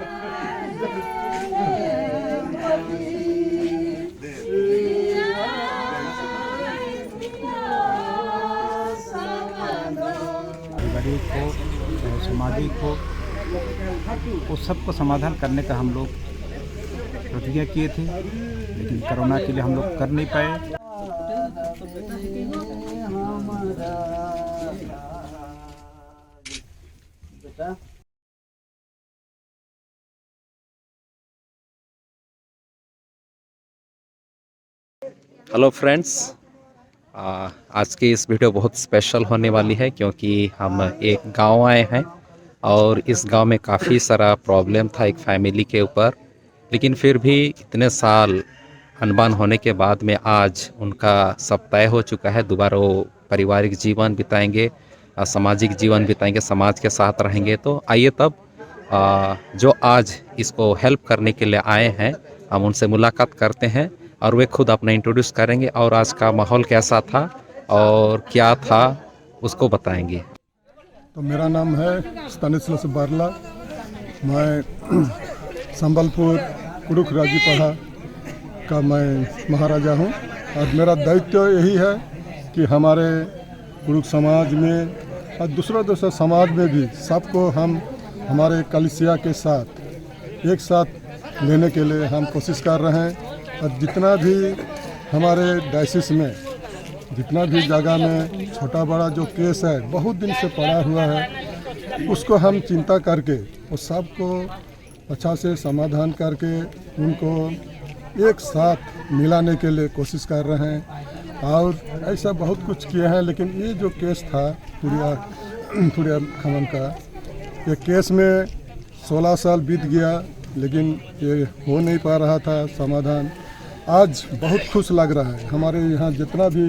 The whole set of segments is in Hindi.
गरीब हो सामाजिक हो वो सबको समाधान करने का हम लोग प्रतिज्ञा किए थे, लेकिन कोरोना के लिए हम लोग कर नहीं पाए। हेलो फ्रेंड्स, आज की इस वीडियो बहुत स्पेशल होने वाली है क्योंकि हम एक गांव आए हैं और इस गांव में काफ़ी सारा प्रॉब्लम था एक फैमिली के ऊपर। लेकिन फिर भी इतने साल अनबन होने के बाद में आज उनका सब तय हो चुका है। दोबारा वो पारिवारिक जीवन बिताएंगे, सामाजिक जीवन बिताएंगे, समाज के साथ रहेंगे। तो आइए तब जो आज इसको हेल्प करने के लिए आए हैं हम उनसे मुलाकात करते हैं और वे खुद अपना इंट्रोड्यूस करेंगे और आज का माहौल कैसा था और क्या था उसको बताएंगे। तो मेरा नाम है स्तानिस्लास बारला। मैं संबलपुर कुड़ुख राजीपड़ा का मैं महाराजा हूँ और मेरा दायित्व यही है कि हमारे कुड़ुख समाज में और दूसरा समाज में भी सबको हम हमारे कलिसिया के साथ एक साथ लेने के लिए हम कोशिश कर रहे हैं। और जितना भी हमारे डायसिस में जितना भी जगह में छोटा बड़ा जो केस है बहुत दिन से पड़ा हुआ है उसको हम चिंता करके उस सबको अच्छा से समाधान करके उनको एक साथ मिलाने के लिए कोशिश कर रहे हैं। और ऐसा बहुत कुछ किए हैं, लेकिन ये जो केस था पुड़िया खमन का, ये केस में 16 साल बीत गया लेकिन ये हो नहीं पा रहा था समाधान। आज बहुत खुश लग रहा है। हमारे यहाँ जितना भी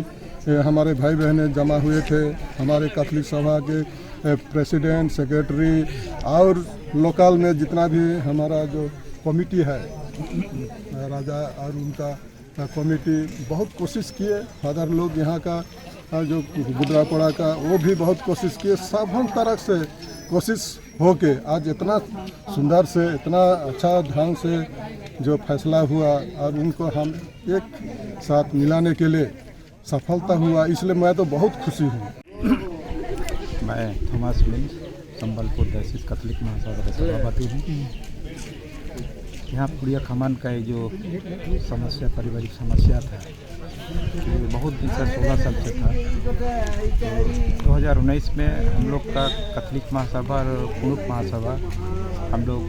हमारे भाई बहनें जमा हुए थे, हमारे कैथोलिक सभा के प्रेसिडेंट, सेक्रेटरी और लोकल में जितना भी हमारा जो कमेटी है राजा और उनका कमेटी बहुत कोशिश किए। फादर लोग यहाँ का जो गुदरापड़ा का वो भी बहुत कोशिश किए। सब हम तरह से कोशिश हो के आज इतना सुंदर से इतना अच्छा ढंग से जो फैसला हुआ और उनको हम एक साथ मिलाने के लिए सफलता हुआ, इसलिए मैं तो बहुत खुशी हूँ। मैं Thomas Minz Sambalpur diocese Catholic Mahasabha का सभापति हूँ। यहाँ पुड़िया खमन का ये जो समस्या पारिवारिक समस्या था ये बहुत दिन से 16 साल से था। तो 2019 में हम लोग का कैथोलिक महासभा और कुड़ुख महासभा हम लोग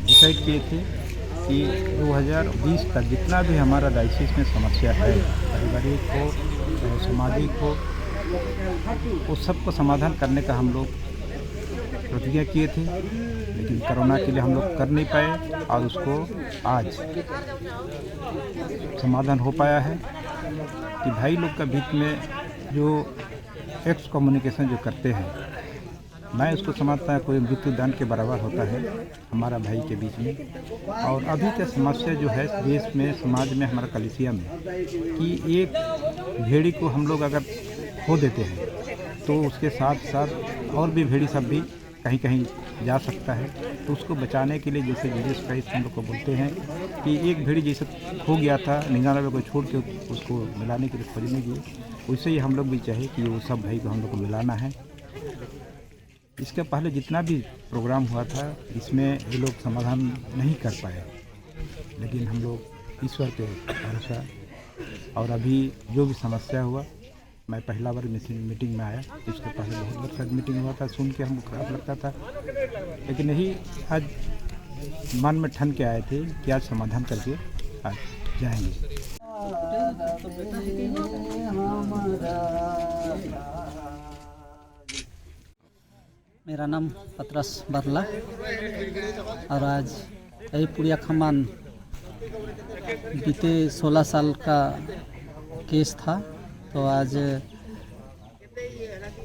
डिसाइड किए थे कि 2020 तक जितना भी हमारा डायसिस में समस्या है पारिवारिक हो सामाजिक हो वो सबको समाधान करने का हम लोग प्रतिज्ञा किए थे, लेकिन कोरोना के लिए हम लोग कर नहीं पाए और उसको आज समाधान हो पाया है कि भाई लोग का बीच में जो एक्स कम्युनिकेशन जो करते हैं, मैं उसको समझता है कोई मृत्यु दान के बराबर होता है हमारा भाई के बीच में। और अभी का समस्या जो है देश में समाज में हमारा कलिसिया में कि एक भेड़ी को हम लोग अगर खो देते हैं तो उसके साथ साथ और भी भेड़ी सब भी कहीं कहीं जा सकता है। तो उसको बचाने के लिए जैसे जीसस क्राइस्ट हम लोग को बोलते हैं कि एक भेड़ी जैसे खो गया था 99 को छोड़ के उसको मिलाने के लिए खोजने की, वैसे ही हम लोग भी चाहे कि वो सब भाई को हम लोग को मिलाना है। इसके पहले जितना भी प्रोग्राम हुआ था इसमें ये लोग समाधान नहीं कर पाए, लेकिन हम लोग ईश्वर पे भरोसा और अभी जो भी समस्या हुआ, मैं पहला बार मीटिंग में आया। इसके पहले बहुत बार शायद मीटिंग हुआ था, सुन के हमको खराब लगता था, लेकिन यही आज मन में ठन के आए थे कि आज समाधान करके आज जाएंगे। मेरा नाम पतरस बारला और आज यही पुड़िया खमन बीते 16 साल का केस था। तो आज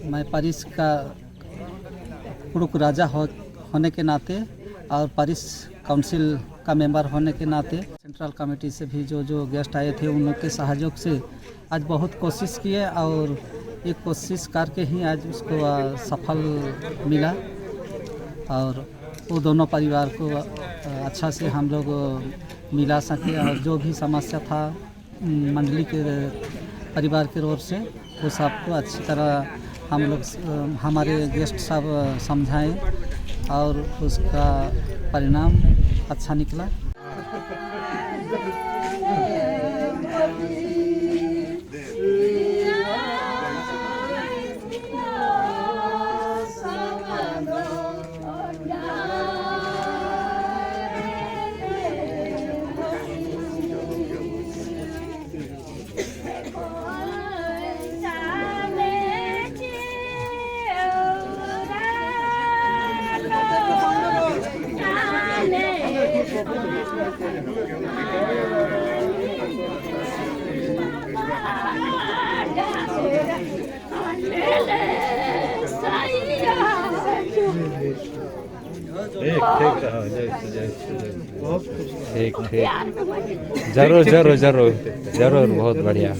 मैं पारिस का कुड़ुख राजा होने के नाते और पारिस काउंसिल का मेंबर होने के नाते सेंट्रल कमेटी से भी जो गेस्ट आए थे उन लोग के सहयोग से आज बहुत कोशिश किए और एक कोशिश करके ही आज उसको सफल मिला। और वो दोनों परिवार को अच्छा से हम लोग मिला सके और जो भी समस्या था मंडली के परिवार की ओर से वो सबको अच्छी तरह हम लोग हमारे गेस्ट सब समझाएं और उसका परिणाम अच्छा निकला। ठीक ठीक, जरूर जरूर जरूर जरूर, बहुत बढ़िया।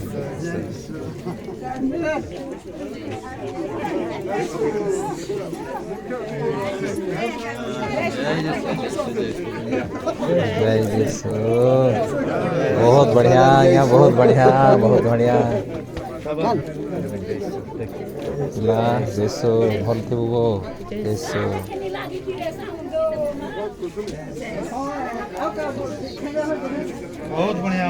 बहुत बढ़िया, यहाँ बहुत बढ़िया, बहुत बढ़िया। ला जैसो भल थे वो जैसो बहुत बढ़िया।